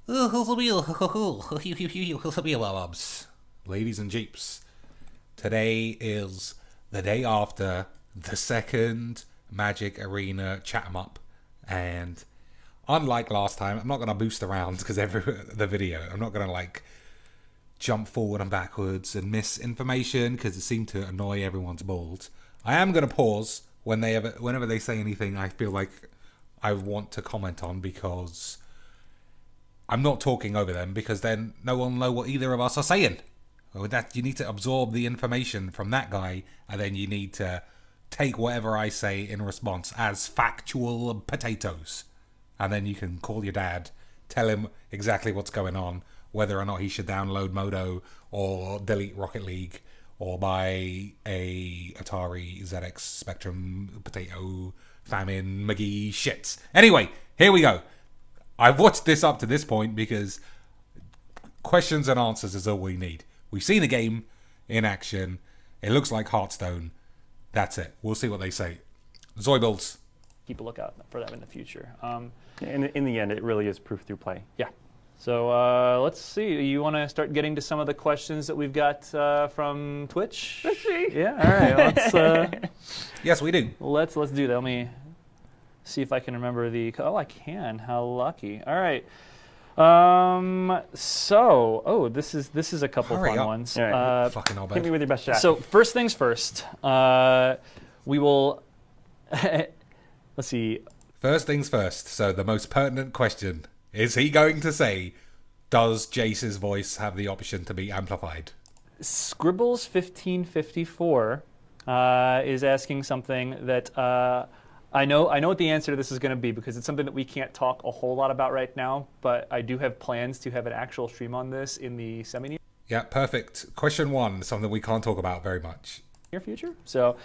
Ladies and jeeps, today is the day after the second Magic Arena chat 'em up, and unlike last time, I'm not gonna boost around because every the video, I'm not gonna like jump forward and backwards and miss information because it seemed to annoy everyone's balls. I am gonna pause whenever they say anything I feel like I want to comment on, because I'm not talking over them, because then no one will know what either of us are saying. With that, you need to absorb the information from that guy, and then you need to take whatever I say in response as factual potatoes. And then you can call your dad, tell him exactly what's going on, whether or not he should download Modo or delete Rocket League or buy a Atari ZX Spectrum Potato Famine McGee shits. Anyway, here we go. I've watched this up to this point because questions and answers is all we need. We've seen the game in action. It looks like Hearthstone. That's it. We'll see what they say. Zoibles. Keep a lookout for them in the future. In the end, it really is proof through play. Yeah. So let's see. You want to start getting to some of the questions that we've got from Twitch? Let's see. Yeah. All right. Let's. Yes, we do. Let's do that. Let me see if I can remember the. Oh, I can. How lucky. All right. This is a couple Hurry fun up. ones. All right. Fucking all Hit me bad. with your best shot. So first things first. We will. Let's see. First things first. So the most pertinent question. Is he going to say, does Jace's voice have the option to be amplified? Scribbles 1554 is asking something that I know what the answer to this is going to be, because it's something that we can't talk a whole lot about right now, but I do have plans to have an actual stream on this in the semi-near Yeah, perfect. Question one, something we can't talk about very much. future. So,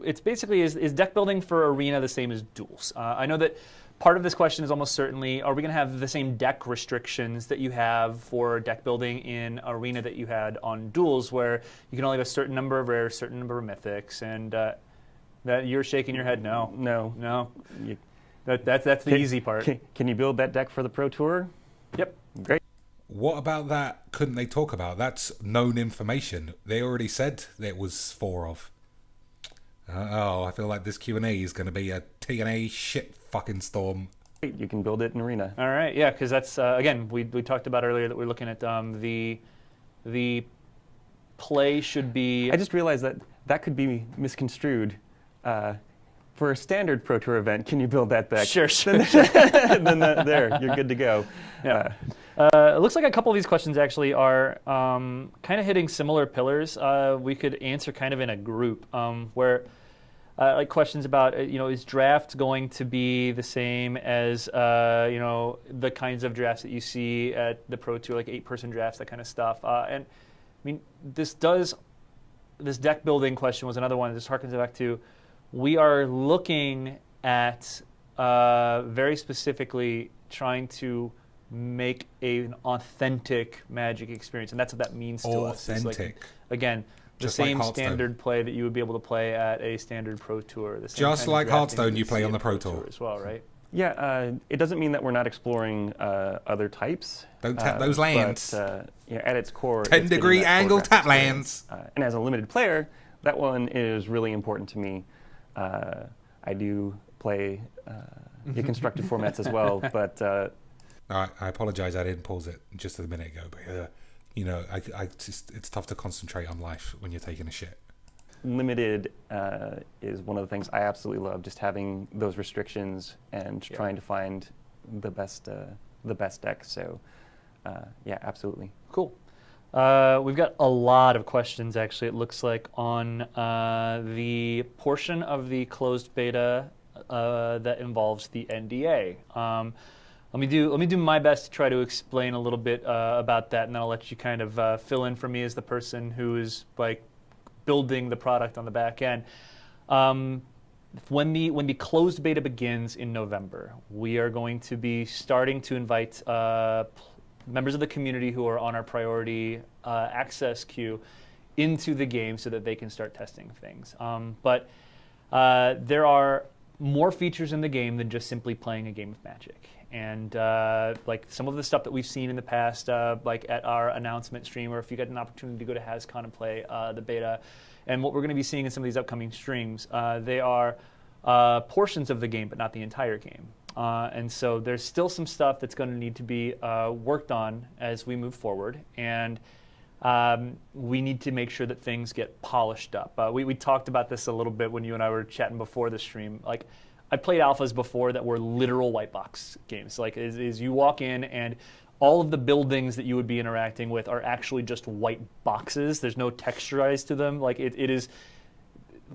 it's basically, is deck building for Arena the same as duels? I know that part of this question is almost certainly, are we going to have the same deck restrictions that you have for deck building in Arena that you had on duels, where you can only have a certain number of rares, certain number of mythics, and that you're shaking your head no. No. That's the easy part. Can you build that deck for the Pro Tour? Yep. Great. What about that couldn't they talk about? That's known information. They already said it was four of. I feel like this Q&A is going to be a TNA shit fucking storm. You can build it in Arena. All right, yeah, because that's, again, we talked about earlier that we're looking at the play should be... I just realized that could be misconstrued. For a standard Pro Tour event, can you build that deck? Sure. Then there, you're good to go. Yeah. It looks like a couple of these questions actually are kind of hitting similar pillars. We could answer kind of in a group where, like questions about, is draft going to be the same as, the kinds of drafts that you see at the Pro Tour, like 8-person drafts, that kind of stuff. And I mean, this deck building question was another one. This harkens back to, we are looking at very specifically trying to make an authentic Magic experience, and that's what that means to us. It's like, Authentic. again, the Just like same Hearthstone. standard play that you would be able to play at a standard Pro Tour. The same Just kind of like drafting Hearthstone that you play see on at the Pro Tour. as well, right? Yeah, it doesn't mean that we're not exploring other types. Don't tap those lands. But at its core, 10 it's degree getting that angle core tap graphics experience. lands. And as a limited player, that one is really important to me. I do play constructed formats as well, but I apologize, I didn't pause it just a minute ago, but it's tough to concentrate on life when you're taking a shit. limited is one of the things I absolutely love. Just having those restrictions and trying to find the best deck. So yeah, absolutely. Cool. We've got a lot of questions, actually, it looks like, on the portion of the closed beta that involves the NDA. Let me do my best to try to explain a little bit about that, and then I'll let you kind of fill in for me as the person who is like building the product on the back end. When the closed beta begins in November, we are going to be starting to invite members of the community who are on our priority access queue into the game so that they can start testing things. But there are more features in the game than just simply playing a game of Magic. And like some of the stuff that we've seen in the past, like at our announcement stream, or if you get an opportunity to go to HasCon and play the beta, and what we're going to be seeing in some of these upcoming streams, they are portions of the game, but not the entire game. And so there's still some stuff that's going to need to be worked on as we move forward. And we need to make sure that things get polished up. We talked about this a little bit when you and I were chatting before the stream. Like, I played alphas before that were literal white box games. Like, is you walk in and all of the buildings that you would be interacting with are actually just white boxes. There's no texturized to them. Like, it is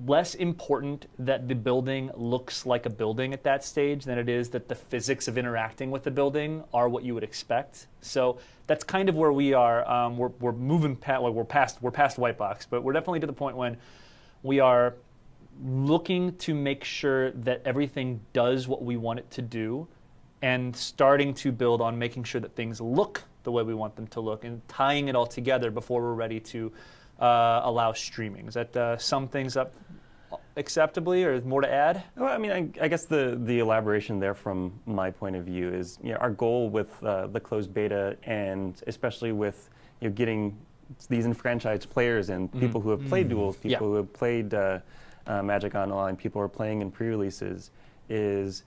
less important that the building looks like a building at that stage than it is that the physics of interacting with the building are what you would expect. So that's kind of where we are. We're moving past, well, we're past white box, but we're definitely to the point when we are looking to make sure that everything does what we want it to do, and starting to build on making sure that things look the way we want them to look, and tying it all together before we're ready to allow streaming. Does that sum things up acceptably, or is more to add? Well, I mean, I guess the elaboration there from my point of view is, our goal with the closed beta, and especially with getting these enfranchised players and people who have played Duels, people who have played Magic Online, people who are playing in pre-releases, is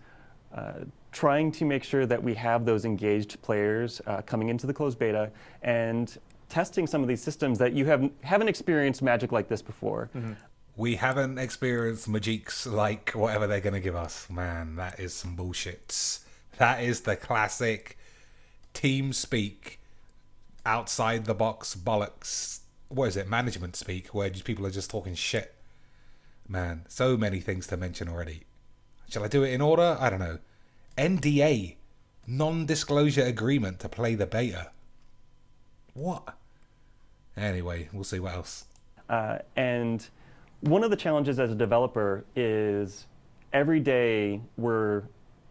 trying to make sure that we have those engaged players coming into the closed beta and testing some of these systems that you haven't experienced Magic like this before. We haven't experienced Magics like whatever they're going to give us. Man, that is some bullshit. That is the classic team speak, outside the box bollocks. What is it? Management speak, where people are just talking shit. Man, so many things to mention already. Shall I do it in order? I don't know. NDA, non-disclosure agreement to play the beta. What? Anyway, we'll see what else. And one of the challenges as a developer is every day we're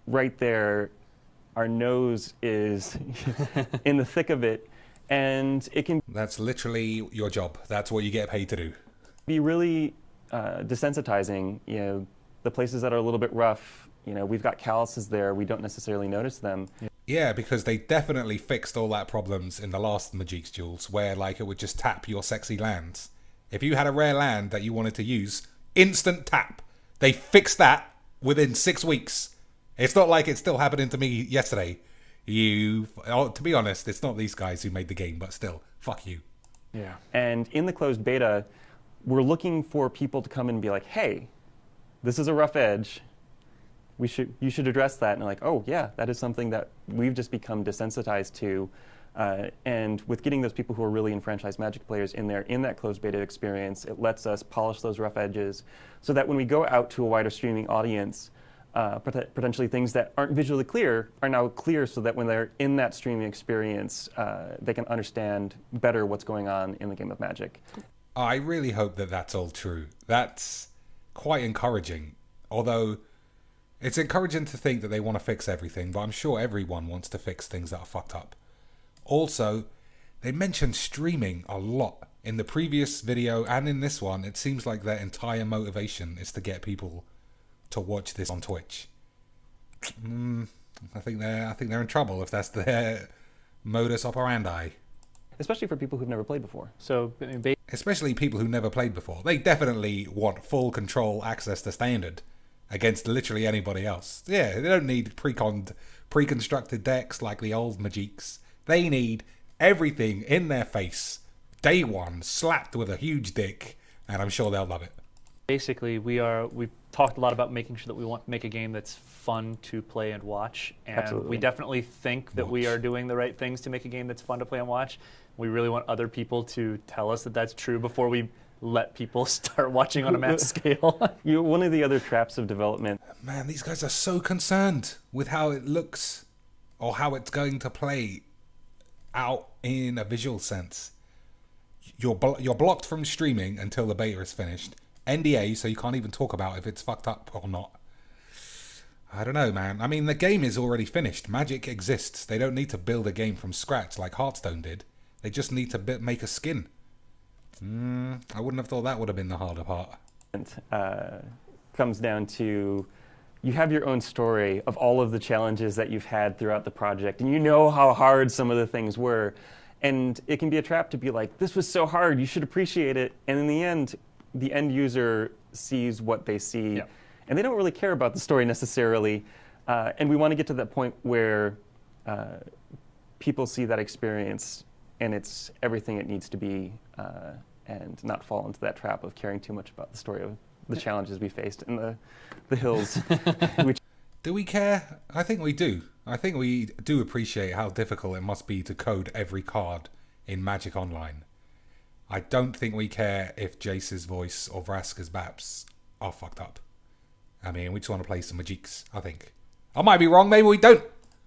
right there, our nose is in the thick of it, and it can... That's literally your job. That's what you get paid to do. ...be really desensitizing. The places that are a little bit rough, we've got calluses there, we don't necessarily notice them. Yeah, because they definitely fixed all that problems in the last Magic's Duels, where it would just tap your sexy lands. If you had a rare land that you wanted to use, instant tap. They fixed that within 6 weeks. It's not like it's still happening to me yesterday. To be honest, it's not these guys who made the game, but still, fuck you. Yeah. And in the closed beta, we're looking for people to come in and be like, hey, this is a rough edge. You should address that. And they're like, oh yeah, that is something that we've just become desensitized to. And with getting those people who are really enfranchised Magic players in there in that closed beta experience, it lets us polish those rough edges so that when we go out to a wider streaming audience, potentially things that aren't visually clear are now clear, so that when they're in that streaming experience, they can understand better what's going on in the game of Magic. I really hope that that's all true. That's quite encouraging. Although, it's encouraging to think that they want to fix everything, but I'm sure everyone wants to fix things that are fucked up. Also, they mentioned streaming a lot. In the previous video and in this one, it seems like their entire motivation is to get people to watch this on Twitch. I think they're in trouble if that's their modus operandi. Especially for people who've never played before. So, especially people who never played before. They definitely want full control access to standard against literally anybody else. Yeah, they don't need pre-constructed decks like the old Magics. They need everything in their face, day one, slapped with a huge dick, and I'm sure they'll love it. Basically, we've talked a lot about making sure that we want to make a game that's fun to play and watch, and Absolutely. we definitely think that we are doing the right things to make a game that's fun to play and watch. We really want other people to tell us that that's true before we let people start watching on a mass scale. One of the other traps of development. Man, these guys are so concerned with how it looks or how it's going to play out in a visual sense. You're blocked from streaming until the beta is finished. NDA, so you can't even talk about if it's fucked up or not. I don't know, man. I mean, the game is already finished. Magic exists. They don't need to build a game from scratch like Hearthstone did. They just need to make a skin. I wouldn't have thought that would have been the harder part. Comes down to you have your own story of all of the challenges that you've had throughout the project, and you know how hard some of the things were. And it can be a trap to be like, this was so hard, you should appreciate it. And in the end user sees what they see, Yeah. and they don't really care about the story necessarily. And we want to get to that point where people see that experience and it's everything it needs to be, and not fall into that trap of caring too much about the story of the challenges we faced in the hills. Do we care? I think we do. I think we do appreciate how difficult it must be to code every card in Magic Online. I don't think we care if Jace's voice or Vraska's Baps are fucked up. I mean, we just want to play some Magics, I think. I might be wrong, maybe we don't.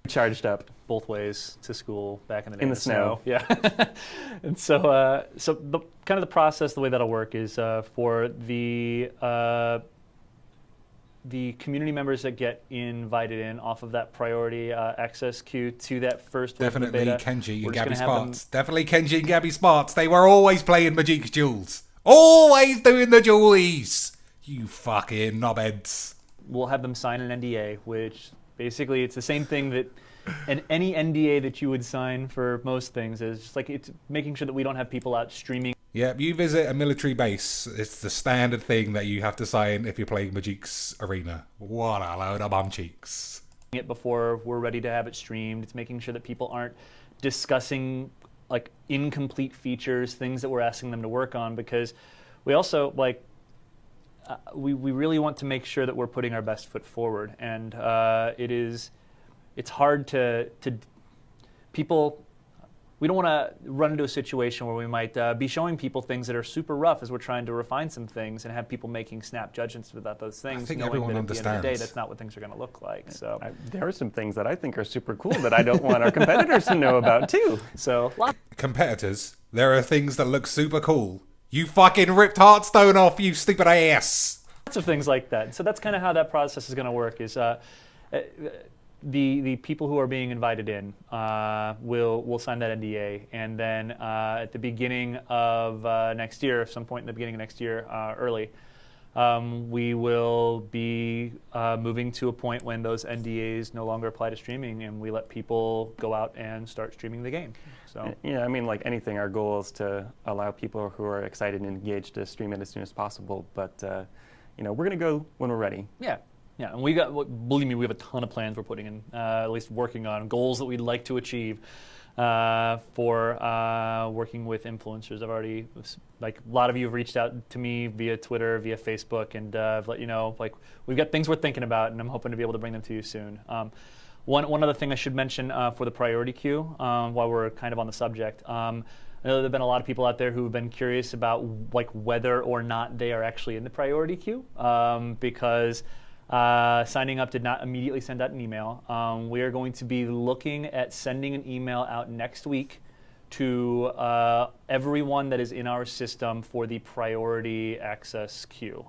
Charged up. Both ways to school back in the day. In the snow. Yeah. And so the kind of the process, the way that'll work is for the community members that get invited in off of that priority access queue to that first wave of the Definitely beta, Kenji we're and just Gabby gonna have them- Sparts. Definitely Kenji and Gabby Sparts. They were always playing Magic's Duels. Always doing the dualies. You fucking knobheads. We'll have them sign an NDA, which basically it's the same thing that any NDA that you would sign for most things is just like it's making sure that we don't have people out streaming Yep, you visit a military base. It's the standard thing that you have to sign if you're playing Magic's Arena. What a load of bum cheeks. it before we're ready to have it streamed. It's making sure that people aren't discussing like incomplete features, things that we're asking them to work on, because we also we really want to make sure that we're putting our best foot forward, and it's hard to people. We don't want to run into a situation where we might be showing people things that are super rough as we're trying to refine some things and have people making snap judgments about those things, think knowing everyone that at the end of the day, understands. that's not what things are going to look like. So, There are some things that I think are super cool that I don't want our competitors to know about too. lots Competitors, there are things that look super cool. You fucking ripped Hearthstone off, you stupid ass. of things like that. So that's kind of how that process is going to work. Is the people who are being invited in will sign that NDA, and then at the beginning of next year, some point in the beginning of next year, early, we will be moving to a point when those NDAs no longer apply to streaming, and we let people go out and start streaming the game. So Yeah, I mean, like anything, our goal is to allow people who are excited and engaged to stream it as soon as possible. But we're going to go when we're ready. yeah, and we got, believe me, we have a ton of plans we're putting in, at least working on goals that we'd like to achieve for working with influencers. I've already, like, a lot of you have reached out to me via Twitter, via Facebook, and I've let you know, like, we've got things we're thinking about, and I'm hoping to be able to bring them to you soon. One other thing I should mention for the priority queue, while we're kind of on the subject. I know there have been a lot of people out there who have been curious about like whether or not they are actually in the priority queue, because signing up did not immediately send out an email. We are going to be looking at sending an email out next week to everyone that is in our system for the priority access queue.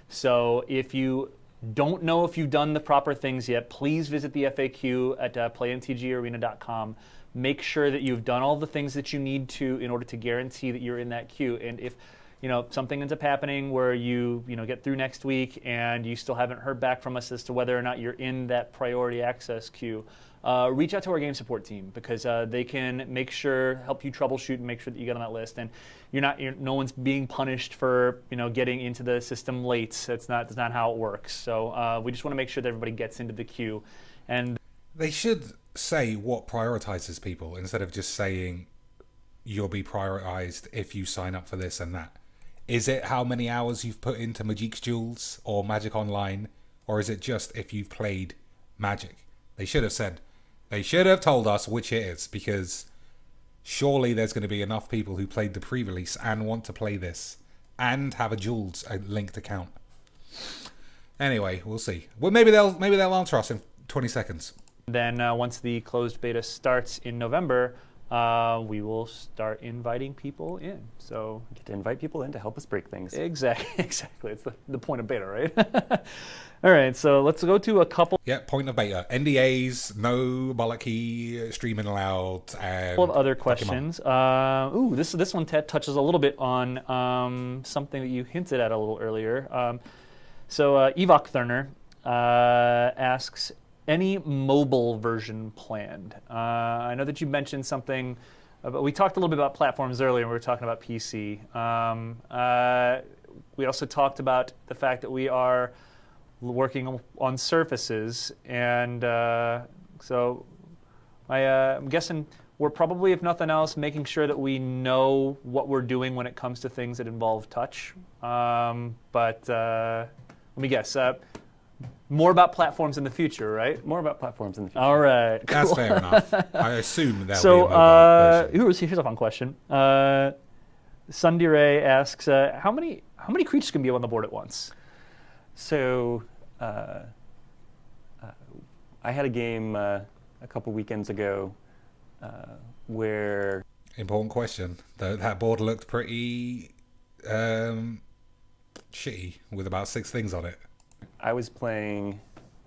So if you don't know if you've done the proper things yet, please visit the FAQ at playmtgarena.com. Make sure that you've done all the things that you need to in order to guarantee that you're in that queue. And if something ends up happening where you get through next week and you still haven't heard back from us as to whether or not you're in that priority access queue, reach out to our game support team, because they can help you troubleshoot and make sure that you get on that list. And no one's being punished for getting into the system late. That's not how it works. So we just want to make sure that everybody gets into the queue. And They should say what prioritizes people instead of just saying you'll be prioritized if you sign up for this and that. Is it how many hours you've put into Magic's Duels or Magic Online, or is it just if you've played Magic? They should have told us which it is, because surely there's going to be enough people who played the pre-release and want to play this and have a Duels linked account. Anyway, we'll see. Well, maybe they'll answer us in 20 seconds. then once the closed beta starts in November, we will start inviting people in. So Get to invite people in to help us break things. exactly, it's the point of beta, right? All right, so let's go to a couple Yeah, point of beta. NDAs, no bollocky streaming allowed, and of other fuck 'em up. questions. This one touches a little bit on something that you hinted at a little earlier. So Evok Thurner asks, any mobile version planned? I know that you mentioned something, but we talked a little bit about platforms earlier when we were talking about PC. We also talked about the fact that we are working on Surfaces, and so I'm guessing we're probably, if nothing else, making sure that we know what we're doing when it comes to things that involve touch. But let me guess. More about platforms in the future, right? More about platforms in the future. All right. That's cool. fair enough. I assume there'll So, be a mobile version. here's a fun question. Sundire asks, how many creatures can be on the board at once? So I had a game a couple weekends ago where Important question. That board looked pretty shitty with about 6 things on it. I was playing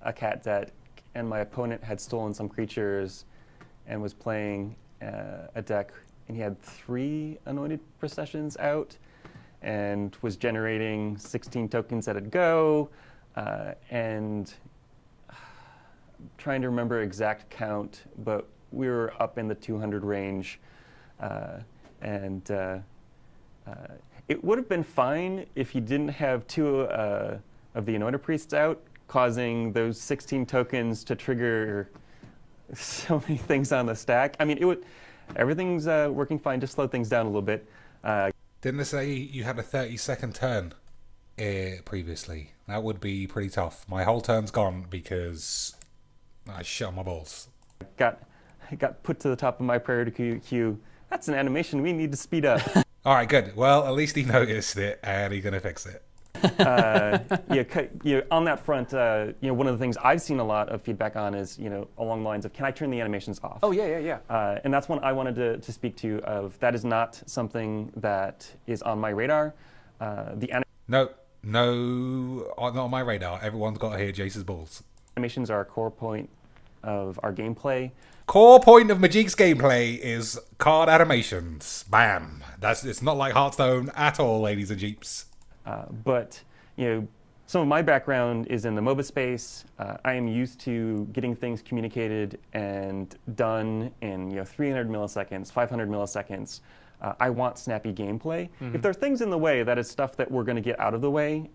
a cat deck, and my opponent had stolen some creatures and was playing a deck, and he had 3 Anointed Processions out and was generating 16 tokens at a go, and trying to remember exact count, but we were up in the 200 range, and it would have been fine if he didn't have 2 of the Anointed Priests out, causing those 16 tokens to trigger so many things on the stack. I mean, everything's working fine, just slow things down a little bit. Didn't they say you had a 30-second turn previously? That would be pretty tough. My whole turn's gone because I shut my balls. Got put to the top of my priority queue. That's an animation we need to speed up. All right, good. Well, at least he noticed it, and he's gonna fix it. On that front, one of the things I've seen a lot of feedback on is, along the lines of, can I turn the animations off? Oh, yeah. And that's one I wanted to speak to. That is not something that is on my radar. No, not on my radar. Everyone's got to hear Jace's balls. Animations are a core point of our gameplay. Core point of Magic's gameplay is card animations. Bam. It's not like Hearthstone at all, ladies and jeeps. But some of my background is in the MOBA space. I am used to getting things communicated and done in 300 milliseconds, 500 milliseconds. I want snappy gameplay. If there are things in the way, that is stuff that we're going to get out of the way.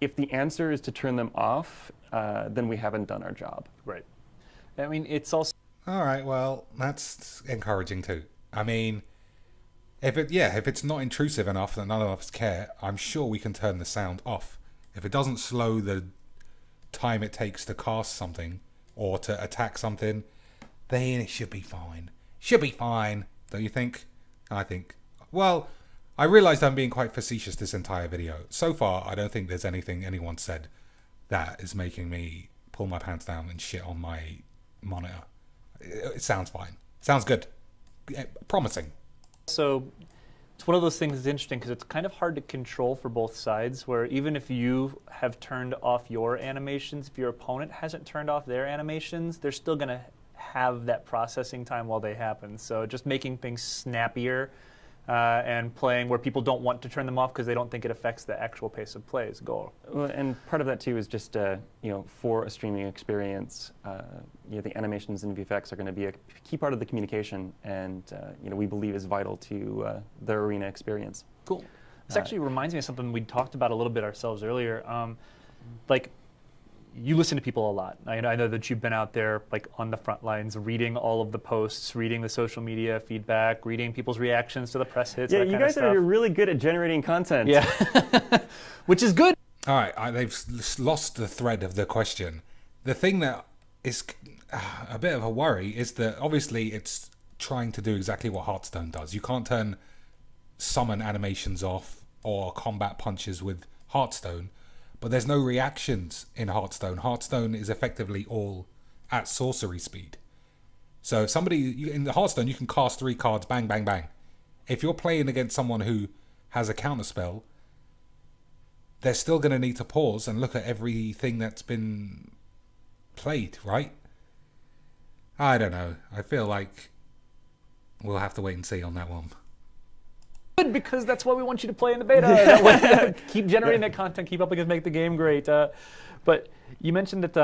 If the answer is to turn them off, then we haven't done our job. Right. I mean, it's also... All right, well, that's encouraging too. I mean, if it's not intrusive enough that none of us care, I'm sure we can turn the sound off. If it doesn't slow the time it takes to cast something or to attack something, then it should be fine. Should be fine, don't you think? I think. Well, I realised I'm being quite facetious this entire video. So far, I don't think there's anything anyone said that is making me pull my pants down and shit on my monitor. It sounds fine. Sounds good. Promising. So it's one of those things that's interesting because it's kind of hard to control for both sides, where even if you have turned off your animations, if your opponent hasn't turned off their animations, they're still going to have that processing time while they happen. So just making things snappier and playing where people don't want to turn them off because they don't think it affects the actual pace of play is a goal. Well, and part of that too is just for a streaming experience, the animations and VFX are going to be a key part of the communication, and we believe is vital to the arena experience. Cool. This actually reminds me of something we talked about a little bit ourselves earlier. You listen to people a lot. I know that you've been out there on the front lines, reading all of the posts, reading the social media feedback, reading people's reactions to the press hits. Yeah, you guys are really good at generating content. Yeah, which is good. All right, they've lost the thread of the question. The thing that is a bit of a worry is that obviously it's trying to do exactly what Hearthstone does. You can't turn summon animations off or combat punches with Hearthstone. But there's no reactions in Hearthstone. Hearthstone is effectively all at sorcery speed. So if somebody in the Hearthstone, you can cast 3 cards, bang, bang, bang. If you're playing against someone who has a counterspell, they're still going to need to pause and look at everything that's been played, right? I don't know. I feel like we'll have to wait and see on that one. good, because that's what we want you to play in the beta. That way, keep generating that content, keep helping us make the game great. But you mentioned that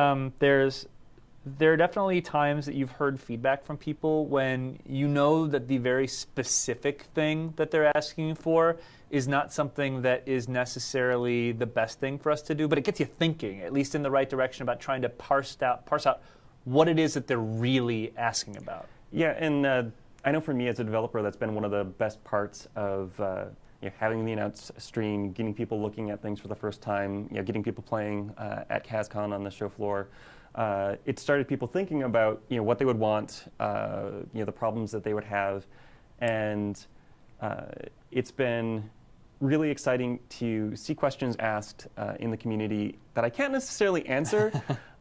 there are definitely times that you've heard feedback from people when you know that the very specific thing that they're asking for is not something that is necessarily the best thing for us to do, but it gets you thinking, at least in the right direction, about trying to parse out what it is that they're really asking about. Yeah, and I know for me as a developer, that's been one of the best parts of having the announced stream, getting people looking at things for the first time, getting people playing at CasCon on the show floor. It started people thinking about what they would want, the problems that they would have, and it's been really exciting to see questions asked in the community that I can't necessarily answer,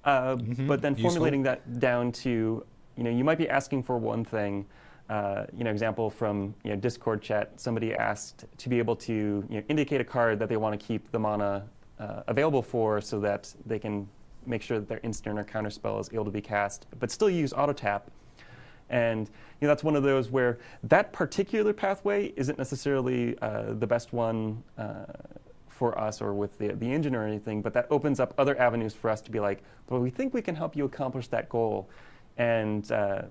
but then formulating that down to, you might be asking for one thing. Example from Discord chat, somebody asked to be able to indicate a card that they want to keep the mana available for, so that they can make sure that their instant or counter spell is able to be cast, but still use auto tap. And that's one of those where that particular pathway isn't necessarily the best one for us or with the engine or anything, but that opens up other avenues for us to be like, well, we think we can help you accomplish that goal. And I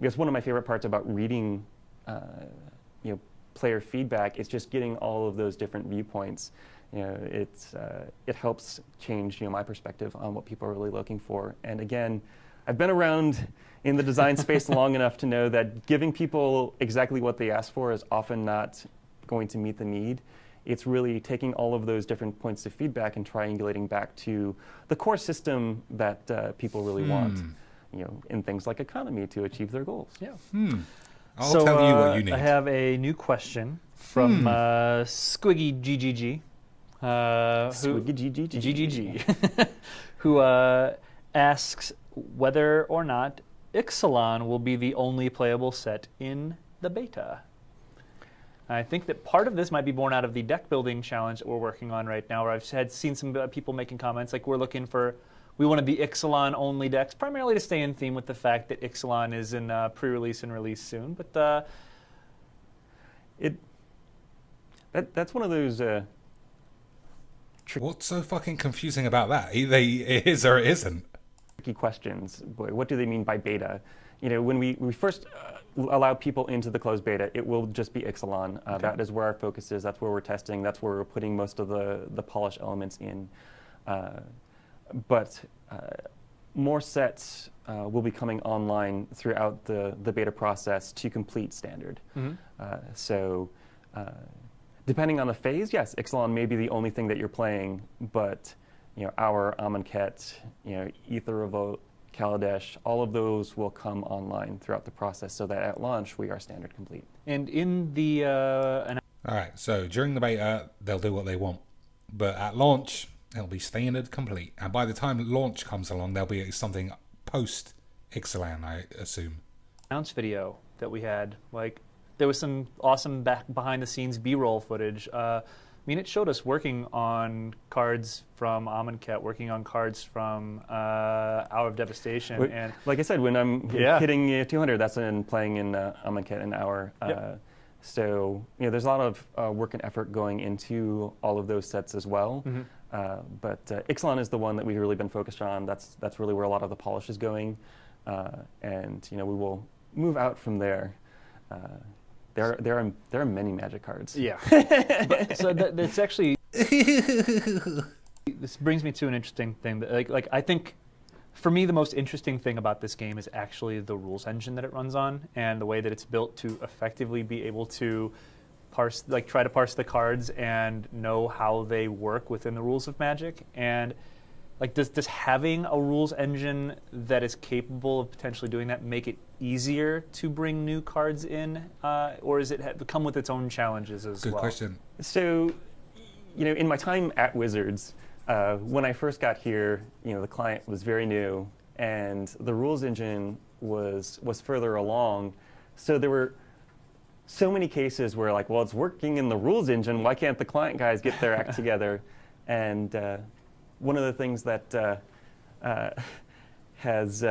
guess one of my favorite parts about reading player feedback is just getting all of those different viewpoints. It helps change my perspective on what people are really looking for. And again, I've been around in the design space long enough to know that giving people exactly what they ask for is often not going to meet the need. It's really taking all of those different points of feedback and triangulating back to the core system that people really want, in things like economy to achieve their goals. Yeah. I'll tell you what you need. I have a new question from Squiggy GGG. GGG, who asks whether or not Ixalan will be the only playable set in the beta. I think that part of this might be born out of the deck building challenge that we're working on right now, where I've seen some people making comments like we wanted the Ixalan only decks, primarily to stay in theme with the fact that Ixalan is in pre-release and release soon. But that's one of those. What's so fucking confusing about that? Either it is or it isn't. Tricky questions. Boy, what do they mean by beta? When we first allow people into the closed beta, it will just be Ixalan. Okay. That is where our focus is. That's where we're testing. That's where we're putting most of the polish elements in. But more sets will be coming online throughout the beta process to complete standard. Depending on the phase, yes, Ixalan may be the only thing that you're playing, but our Amonkhet, Aether Revolt, Kaladesh, all of those will come online throughout the process, so that at launch we are standard complete. And in the all right, so during the beta they'll do what they want, but at launch it'll be standard complete, and by the time launch comes along there'll be something post Ixalan, I assume. announce video that we had, there was some awesome behind the scenes B-roll footage. It showed us working on cards from Amonkhet, working on cards from Hour of Devastation. And like I said, when I'm hitting 200, that's when playing in Amonkhet and Hour. So there's a lot of work and effort going into all of those sets as well. But Ixalan is the one that we've really been focused on. That's really where a lot of the polish is going. And we will move out from there. There are many Magic cards. Yeah. So that's actually this brings me to an interesting thing. That, I think, for me, the most interesting thing about this game is actually the rules engine that it runs on, and the way that it's built to effectively be able to try to parse the cards and know how they work within the rules of Magic. And does having a rules engine that is capable of potentially doing that make it easier to bring new cards in, or does it come with its own challenges as well? Good question. So, in my time at Wizards, when I first got here, the client was very new, and the rules engine was further along. So there were so many cases where it's working in the rules engine. Why can't the client guys get their act together? And one of the things that has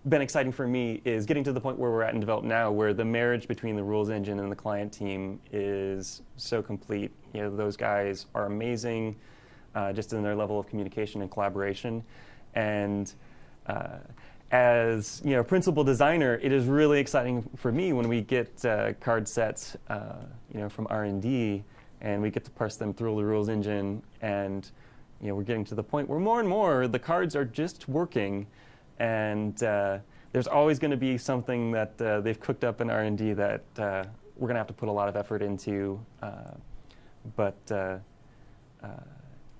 been exciting for me is getting to the point where we're at in develop now, where the marriage between the rules engine and the client team is so complete. Those guys are amazing, just in their level of communication and collaboration. And as principal designer, it is really exciting for me when we get card sets, from R&D, and we get to parse them through the rules engine, and we're getting to the point where more and more the cards are just working. And there's always going to be something that they've cooked up in R&D that we're going to have to put a lot of effort into. But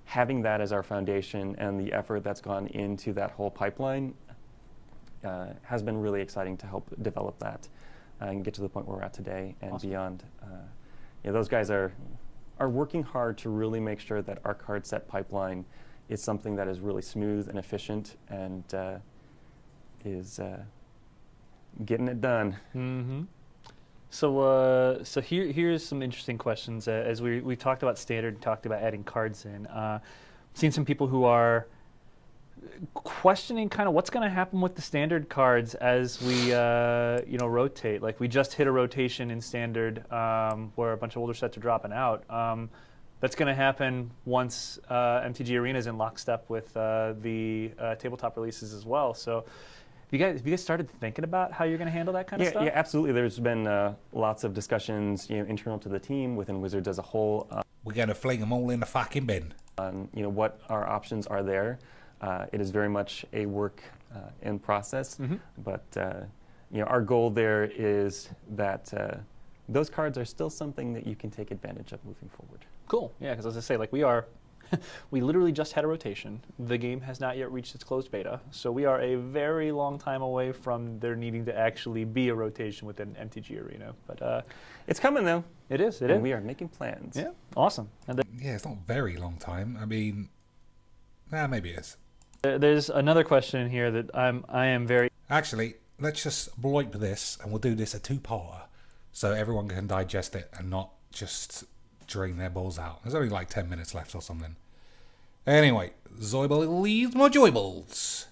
having that as our foundation and the effort that's gone into that whole pipeline has been really exciting to help develop that and get to the point where we're at today and Awesome. beyond. Those guys are working hard to really make sure that our card set pipeline is something that is really smooth and efficient and is getting it done. Mm-hmm. So here's some interesting questions. As we talked about standard, talked about adding cards in. Seen some people who are questioning kind of what's going to happen with the standard cards as we rotate. Like we just hit a rotation in standard where a bunch of older sets are dropping out. That's going to happen once MTG Arena is in lockstep with the tabletop releases as well. So have you guys started thinking about how you're going to handle that kind of stuff? Yeah, absolutely. There's been lots of discussions, internal to the team, within Wizards as a whole, We're going to fling them all in the fucking bin. on what our options are there. It is very much a work in process, but our goal there is that those cards are still something that you can take advantage of moving forward. Cool. Yeah, because as I say, like we literally just had a rotation. The game has not yet reached its closed beta, so we are a very long time away from there needing to actually be a rotation within MTG Arena. But It's coming though. it is. and we are making plans. Yeah, awesome. And Yeah, it's not a very long time. I mean, maybe it is. there's another question in here that I am very. Actually, let's just bloip this and we'll do this a two-parter so everyone can digest it and not just drain their balls out. There's only like 10 minutes left or something. Anyway, Zoible leaves more joyballs.